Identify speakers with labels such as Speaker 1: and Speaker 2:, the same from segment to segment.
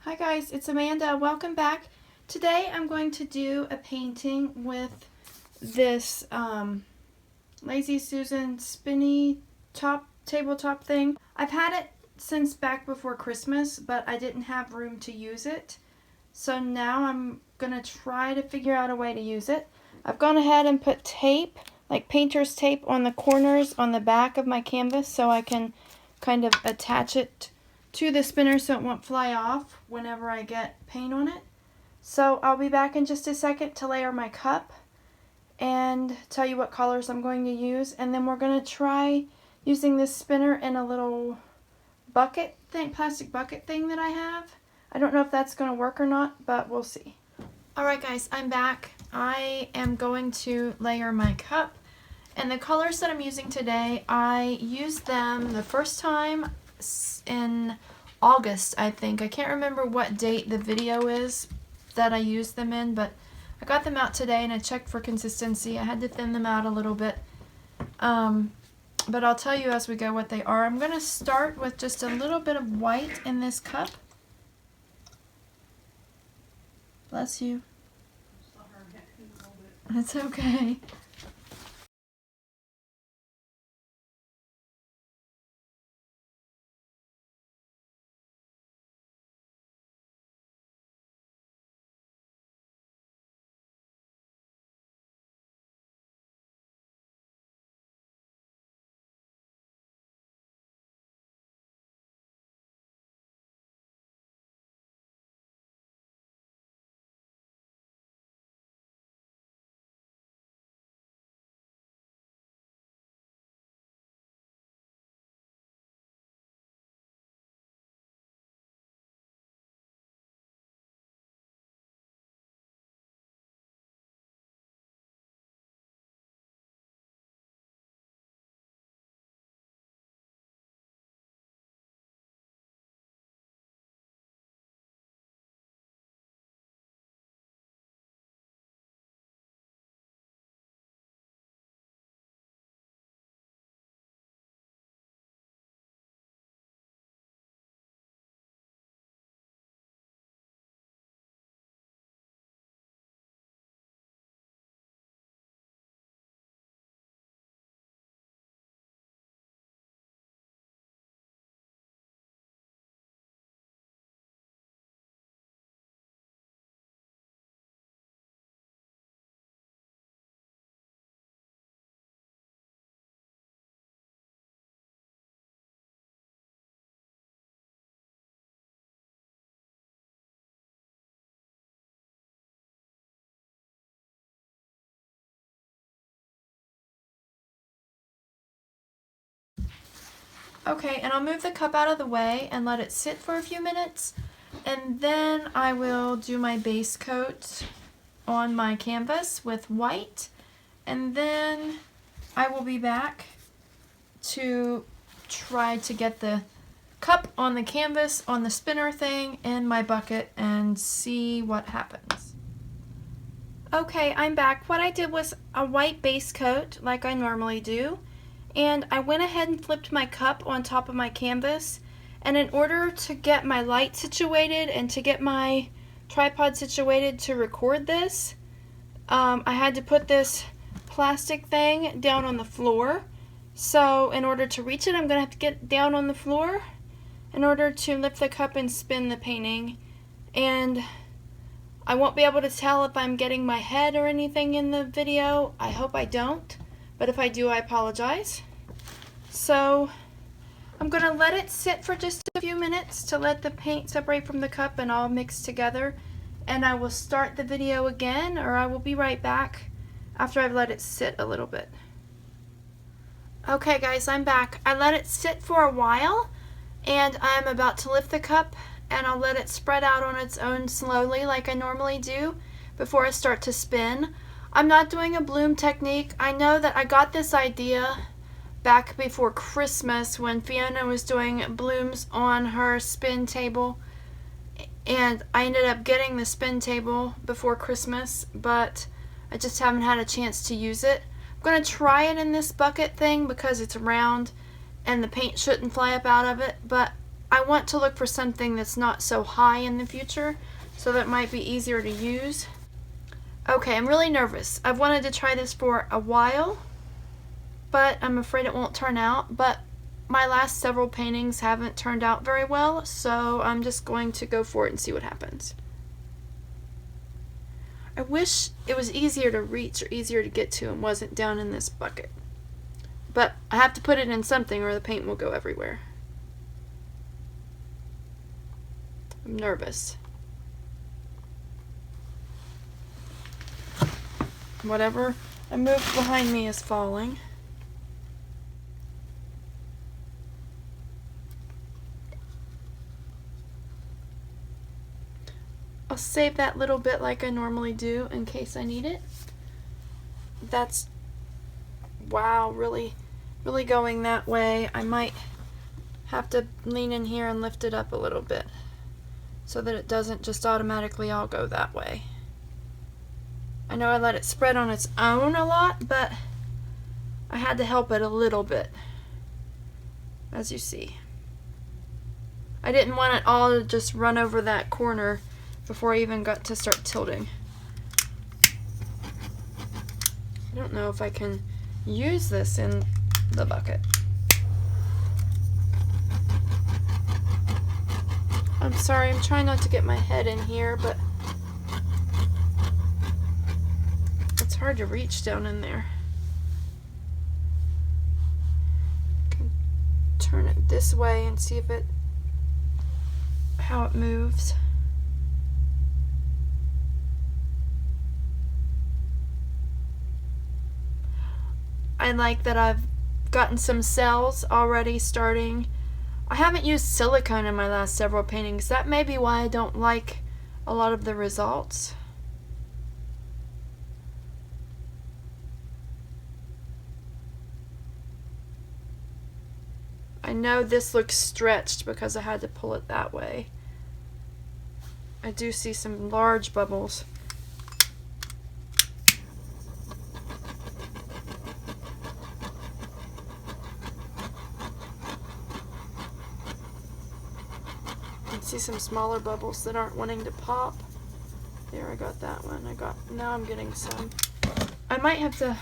Speaker 1: Hi guys, it's Amanda. Welcome back. Today I'm going to do a painting with this Lazy Susan spinny tabletop thing. I've had it since back before Christmas, but I didn't have room to use it. So now I'm going to try to figure out a way to use it. I've gone ahead and put tape, like painter's tape, on the corners on the back of my canvas so I can kind of attach it to the spinner so it won't fly off whenever I get paint on it. So I'll be back in just a second to layer my cup and tell you what colors I'm going to use, and then we're going to try using this spinner in a little bucket thing, plastic bucket thing that I have. I don't know if that's going to work or not, but we'll see. Alright guys, I'm back. I am going to layer my cup, and the colors that I'm using today, I used them the first time in August, I think. I can't remember what date the video is that I used them in, but I got them out today and I checked for consistency. I had to thin them out a little bit, but I'll tell you as we go what they are. I'm going to start with just a little bit of white in this cup. Bless you. That's okay. Okay, and I'll move the cup out of the way and let it sit for a few minutes, and then I will do my base coat on my canvas with white, and then I will be back to try to get the cup on the canvas, on the spinner thing, in my bucket, and see what happens. Okay, I'm back. What I did was a white base coat like I normally do, and I went ahead and flipped my cup on top of my canvas, and in order to get my light situated and to get my tripod situated to record this, I had to put this plastic thing down on the floor. So in order to reach it, I'm going to have to get down on the floor in order to lift the cup and spin the painting, and I won't be able to tell if I'm getting my head or anything in the video. I hope I don't, but if I do, I apologize. So I'm going to let it sit for just a few minutes to let the paint separate from the cup and all mix together, and I will start the video again, or I will be right back after I've let it sit a little bit. Okay guys, I'm back. I let it sit for a while, and I'm about to lift the cup, and I'll let it spread out on its own slowly like I normally do before I start to spin. I'm not doing a bloom technique. I know that I got this idea back before Christmas when Fiona was doing blooms on her spin table, and I ended up getting the spin table before Christmas, but I just haven't had a chance to use it. I'm going to try it in this bucket thing because it's round and the paint shouldn't fly up out of it, but I want to look for something that's not so high in the future, so that might be easier to use. Okay, I'm really nervous. I've wanted to try this for a while, but I'm afraid it won't turn out. But my last several paintings haven't turned out very well, so I'm just going to go for it and see what happens. I wish it was easier to reach or easier to get to and wasn't down in this bucket. But I have to put it in something or the paint will go everywhere. I'm nervous. Whatever I moved behind me is falling. I'll save that little bit like I normally do in case I need it. That's, wow, really going that way. I might have to lean in here and lift it up a little bit so that it doesn't just automatically all go that way. I know I let it spread on its own a lot, but I had to help it a little bit, as you see. I didn't want it all to just run over that corner before I even got to start tilting. I don't know if I can use this in the bucket. I'm sorry, I'm trying not to get my head in here, but it's hard to reach down in there. I can turn it this way and see how it moves. I like that I've gotten some cells already starting. I haven't used silicone in my last several paintings. That may be why I don't like a lot of the results. I know this looks stretched because I had to pull it that way. I do see some large bubbles. See some smaller bubbles that aren't wanting to pop. There, I got that one. Now I'm getting some. I might have to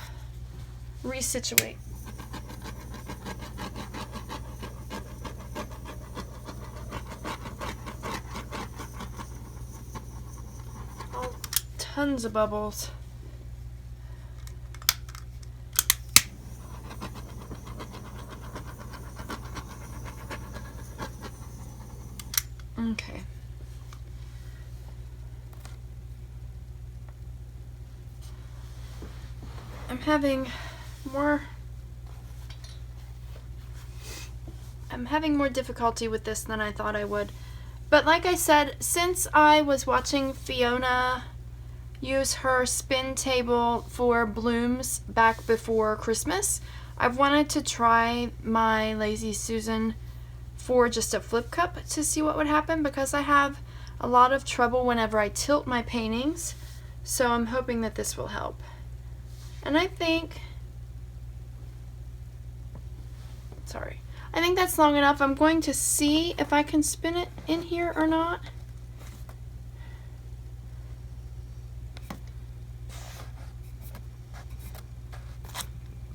Speaker 1: resituate. Oh, tons of bubbles. Okay. I'm having more difficulty with this than I thought I would. But like I said, since I was watching Fiona use her spin table for blooms back before Christmas, I've wanted to try my Lazy Susan for just a flip cup to see what would happen, because I have a lot of trouble whenever I tilt my paintings, so I'm hoping that this will help. And I think that's long enough. I'm going to see if I can spin it in here or not.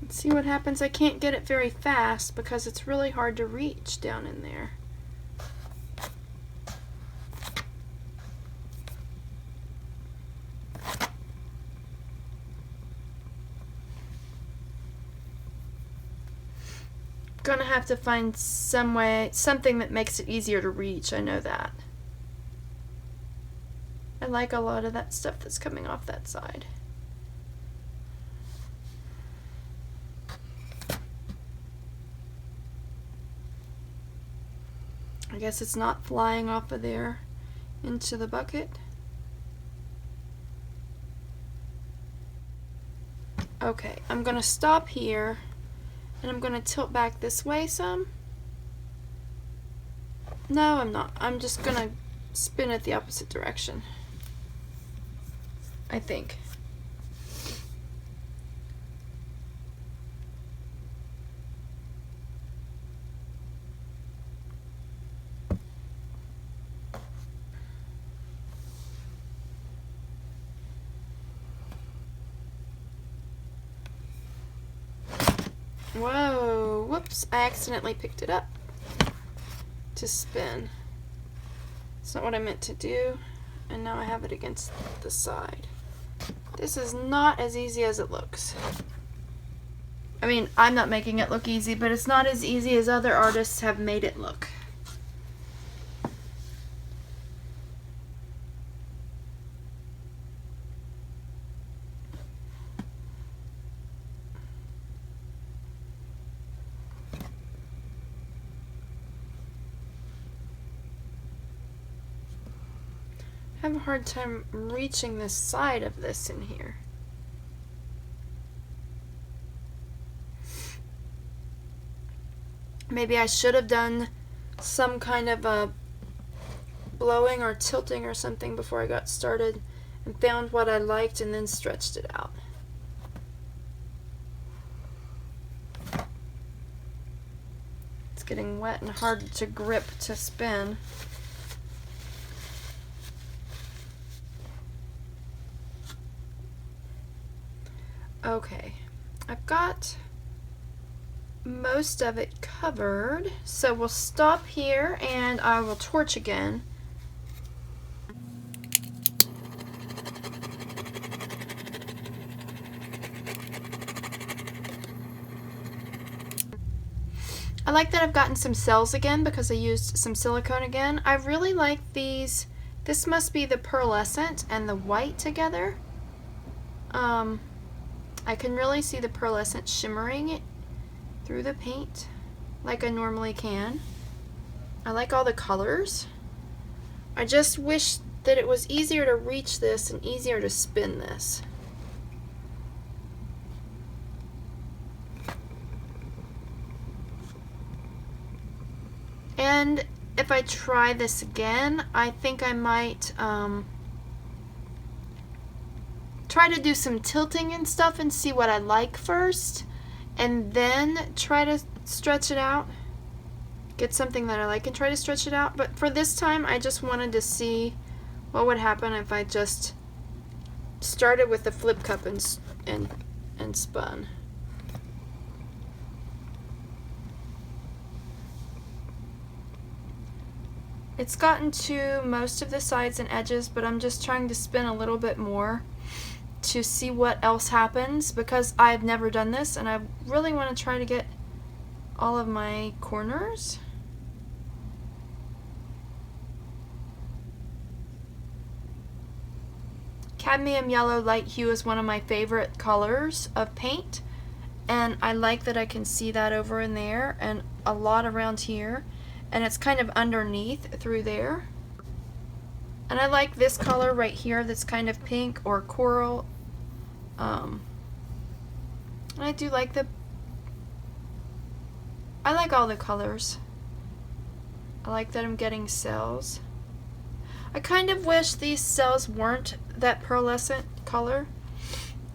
Speaker 1: Let's see what happens. I can't get it very fast because it's really hard to reach down in there. Gonna have to find something that makes it easier to reach. I know that. I like a lot of that stuff that's coming off that side. I guess it's not flying off of there into the bucket. Okay, I'm gonna stop here. And I'm going to tilt back this way some. No, I'm not. I'm just going to spin it the opposite direction, I think. Whoa, whoops, I accidentally picked it up to spin. It's not what I meant to do, and now I have it against the side. This is not as easy as it looks. I mean, I'm not making it look easy, but it's not as easy as other artists have made it look. I have a hard time reaching the side of this in here. Maybe I should have done some kind of a blowing or tilting or something before I got started and found what I liked and then stretched it out. It's getting wet and hard to grip to spin. Okay, I've got most of it covered, so we'll stop here and I will torch again. I like that I've gotten some cells again because I used some silicone again. I really like these. This must be the pearlescent and the white together. I can really see the pearlescent shimmering through the paint like I normally can. I like all the colors. I just wish that it was easier to reach this and easier to spin this. And if I try this again, I think I might try to do some tilting and stuff and see what I like first, and then try to stretch it out. Get something that I like and try to stretch it out. But for this time, I just wanted to see what would happen if I just started with the flip cup and spun. It's gotten to most of the sides and edges, but I'm just trying to spin a little bit more to see what else happens because I've never done this and I really want to try to get all of my corners. Cadmium yellow light hue is one of my favorite colors of paint, and I like that I can see that over in there and a lot around here, and it's kind of underneath through there. And I like this color right here that's kind of pink or coral. And I do like I like all the colors. I like that I'm getting cells. I kind of wish these cells weren't that pearlescent color,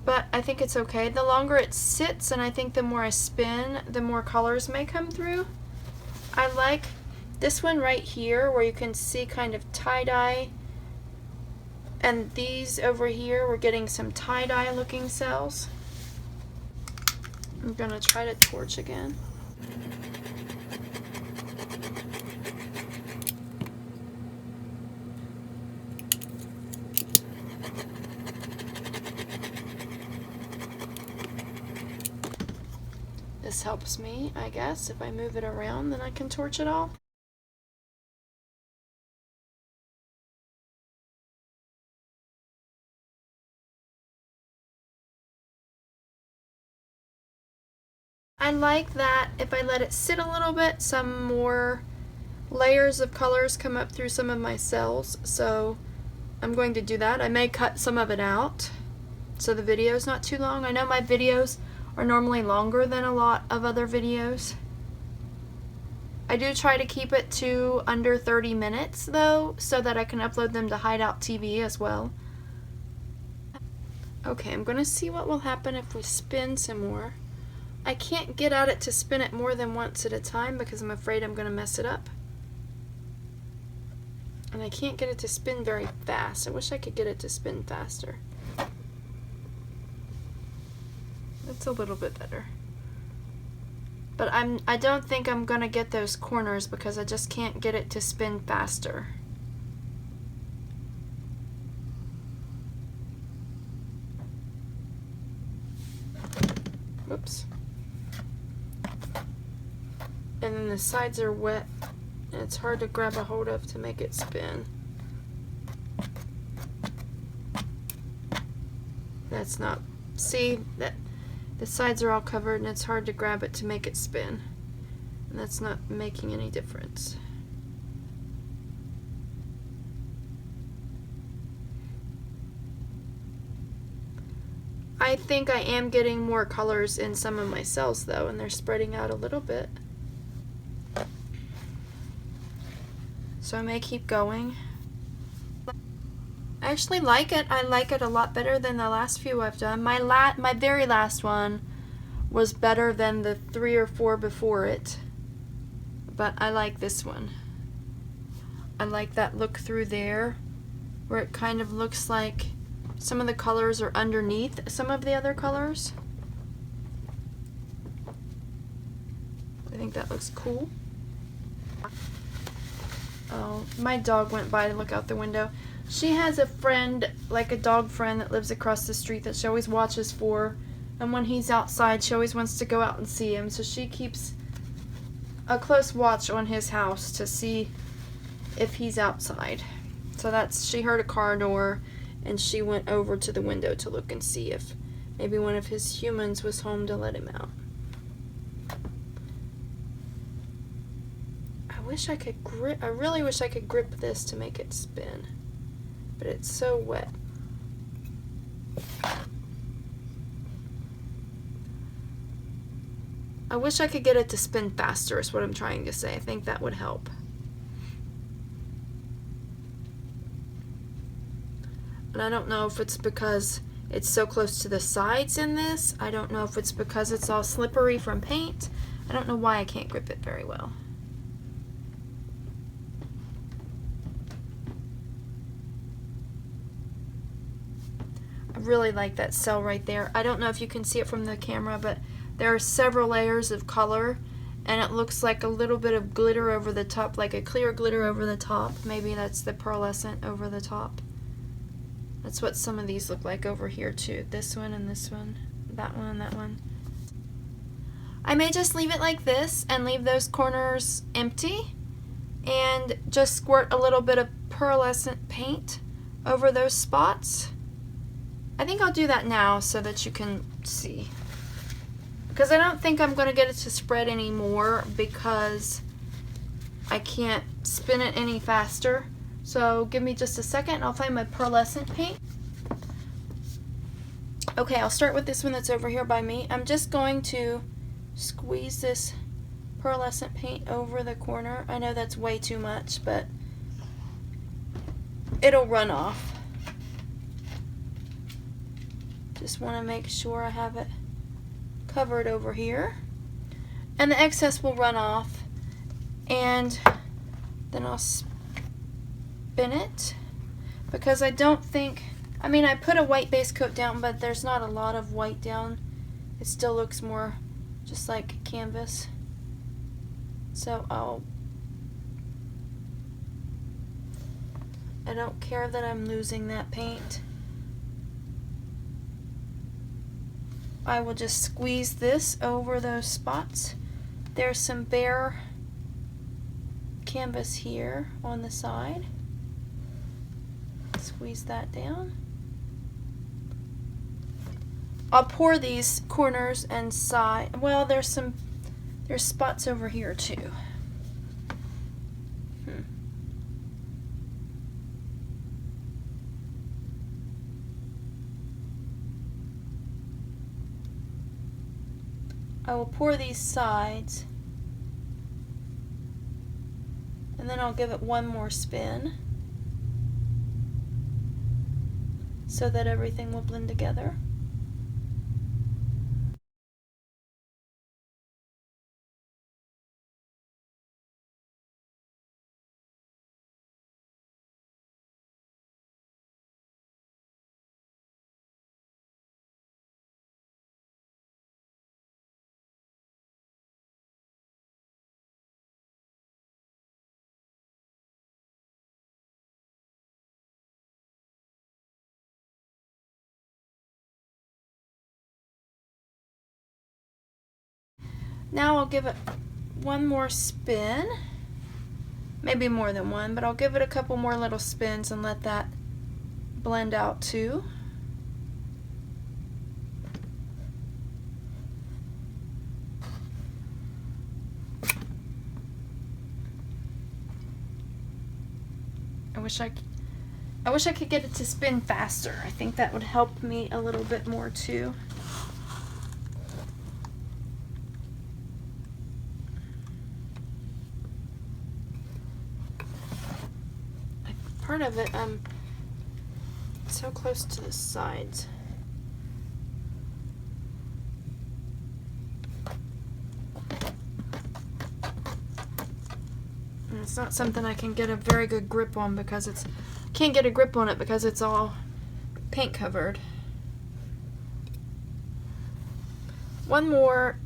Speaker 1: but I think it's okay. The longer it sits, and I think the more I spin, the more colors may come through. I like this one right here where you can see kind of tie-dye, and these over here we're getting some tie-dye looking cells. I'm gonna try to torch again. This helps me, I guess. If I move it around, then I can torch it all. I like that if I let it sit a little bit, some more layers of colors come up through some of my cells, so I'm going to do that. I may cut some of it out so the video is not too long. I know my videos are normally longer than a lot of other videos. I do try to keep it to under 30 minutes though, so that I can upload them to Hideout TV as well. Okay, I'm gonna see what will happen if we spin some more. I can't get at it to spin it more than once at a time because I'm afraid I'm gonna mess it up. And I can't get it to spin very fast. I wish I could get it to spin faster. That's a little bit better. But I don't think I'm gonna get those corners because I just can't get it to spin faster. Oops. And then the sides are wet and it's hard to grab a hold of to make it spin. That's not, see, that the sides are all covered and it's hard to grab it to make it spin. And that's not making any difference. I think I am getting more colors in some of my cells though, and they're spreading out a little bit. So I may keep going. I actually like it. I like it a lot better than the last few I've done. My very last one was better than the 3 or 4 before it. But I like this one. I like that look through there where it kind of looks like some of the colors are underneath some of the other colors. I think that looks cool. Oh, my dog went by to look out the window. She has a friend, like a dog friend that lives across the street that she always watches for. And when he's outside, she always wants to go out and see him. So she keeps a close watch on his house to see if he's outside. So she heard a car door and she went over to the window to look and see if maybe one of his humans was home to let him out. I really wish I could grip this to make it spin, but it's so wet. I wish I could get it to spin faster is what I'm trying to say. I think that would help. And I don't know if it's because it's so close to the sides in this. I don't know if it's because it's all slippery from paint. I don't know why I can't grip it very well. I really like that cell right there. I don't know if you can see it from the camera, but there are several layers of color and it looks like a little bit of glitter over the top, like a clear glitter over the top. Maybe that's the pearlescent over the top. That's what some of these look like over here too. This one and this one, that one and that one. I may just leave it like this and leave those corners empty and just squirt a little bit of pearlescent paint over those spots. I think I'll do that now so that you can see. Because I don't think I'm going to get it to spread anymore because I can't spin it any faster. So give me just a second and I'll find my pearlescent paint. Okay, I'll start with this one that's over here by me. I'm just going to squeeze this pearlescent paint over the corner. I know that's way too much, but it'll run off. Just want to make sure I have it covered over here. And the excess will run off. And then I'll spin it. Because I don't think, I mean, I put a white base coat down, but there's not a lot of white down. It still looks more just like canvas. So I don't care that I'm losing that paint. I will just squeeze this over those spots. There's some bare canvas here on the side. Squeeze that down. I'll pour these corners and side. Well, there's spots over here too. I will pour these sides and then I'll give it one more spin so that everything will blend together. Now I'll give it one more spin. Maybe more than one, but I'll give it a couple more little spins and let that blend out too. I wish I could get it to spin faster. I think that would help me a little bit more too. Part of it, so close to the sides. And it's not something I can get a very good grip on because can't get a grip on it because it's all paint covered. One more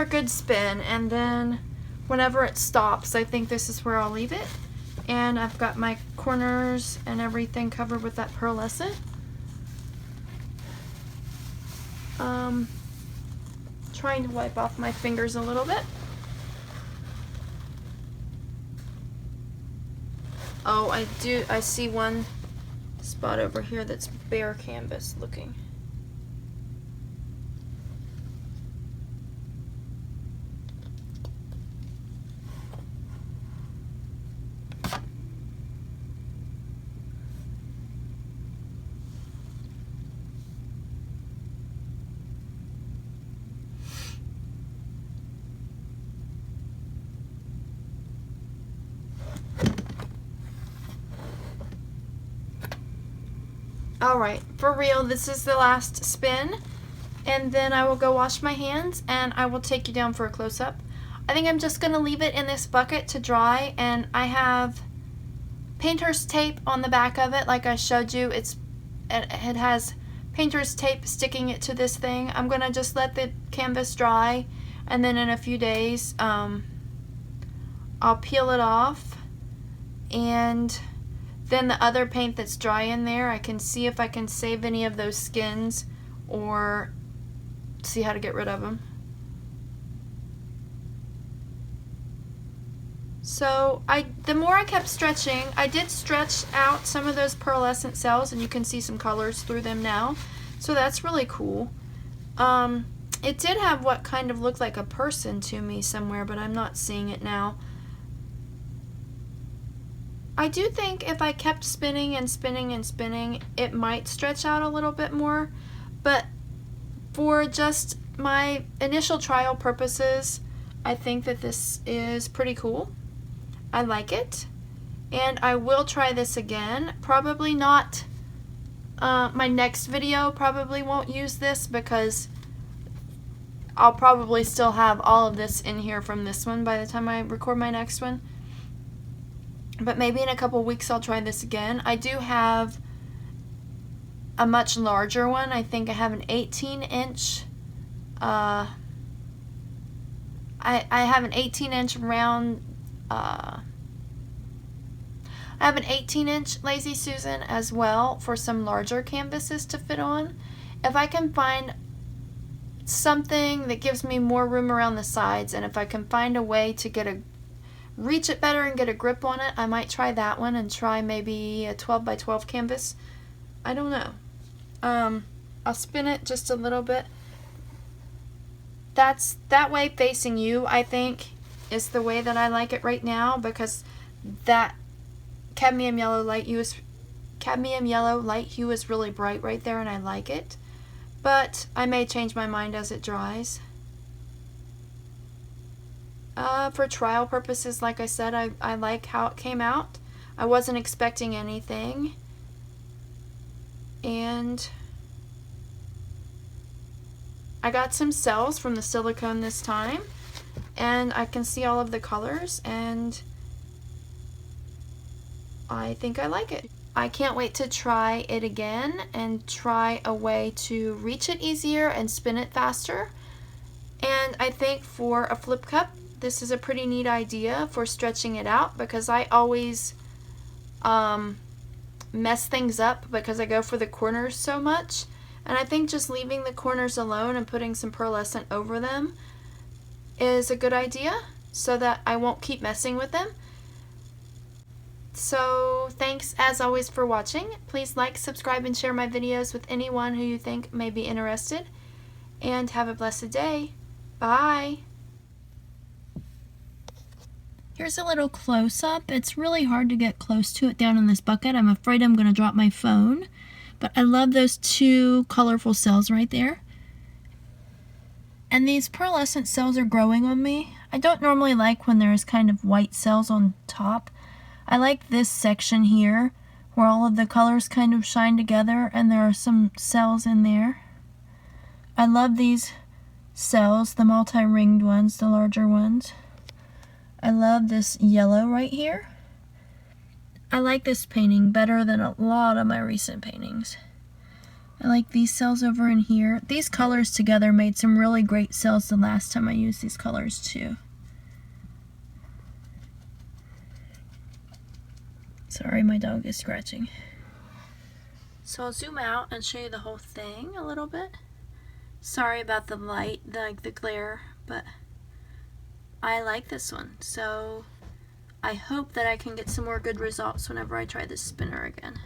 Speaker 1: good spin, and then whenever it stops, I think this is where I'll leave it. And I've got my corners and everything covered with that pearlescent. Trying to wipe off my fingers a little bit. Oh, I see one spot over here that's bare canvas looking. Alright, for real, this is the last spin, and then I will go wash my hands and I will take you down for a close-up. I think I'm just going to leave it in this bucket to dry, and I have painter's tape on the back of it like I showed you. It has painter's tape sticking it to this thing. I'm going to just let the canvas dry, and then in a few days I'll peel it off, and then the other paint that's dry in there, I can see if I can save any of those skins or see how to get rid of them. So the more I kept stretching, I did stretch out some of those pearlescent cells, and you can see some colors through them now. So that's really cool. It did have what kind of looked like a person to me somewhere, but I'm not seeing it now. I do think if I kept spinning and spinning and spinning, it might stretch out a little bit more, but for just my initial trial purposes, I think that this is pretty cool. I like it, and I will try this again. Probably not, my next video probably won't use this because I'll probably still have all of this in here from this one by the time I record my next one. But maybe in a couple weeks I'll try this again. I do have a much larger one. I think I have an 18-inch. I have an 18-inch round. I have an 18-inch Lazy Susan as well for some larger canvases to fit on. If I can find something that gives me more room around the sides, and if I can find a way to reach it better and get a grip on it, I might try that one and try maybe a 12 by 12 canvas. I don't know. I'll spin it just a little bit. That way facing you, I think, is the way that I like it right now, because that cadmium yellow light hue is really bright right there, and I like it. But I may change my mind as it dries. For trial purposes, like I said, I like how it came out. I wasn't expecting anything. And I got some cells from the silicone this time. And I can see all of the colors, and I think I like it. I can't wait to try it again and try a way to reach it easier and spin it faster. And I think for a flip cup, this is a pretty neat idea for stretching it out, because I always mess things up because I go for the corners so much. And I think just leaving the corners alone and putting some pearlescent over them is a good idea so that I won't keep messing with them. So thanks as always for watching. Please like, subscribe, and share my videos with anyone who you think may be interested. And have a blessed day. Bye. Here's a little close-up. It's really hard to get close to it down in this bucket. I'm afraid I'm going to drop my phone. But I love those two colorful cells right there. And these pearlescent cells are growing on me. I don't normally like when there's kind of white cells on top. I like this section here where all of the colors kind of shine together and there are some cells in there. I love these cells, the multi-ringed ones, the larger ones. I love this yellow right here. I like this painting better than a lot of my recent paintings. I like these cells over in here. These colors together made some really great cells the last time I used these colors too. Sorry, my dog is scratching. So I'll zoom out and show you the whole thing a little bit. Sorry about the light, like the glare, but I like this one. So I hope that I can get some more good results whenever I try this spinner again.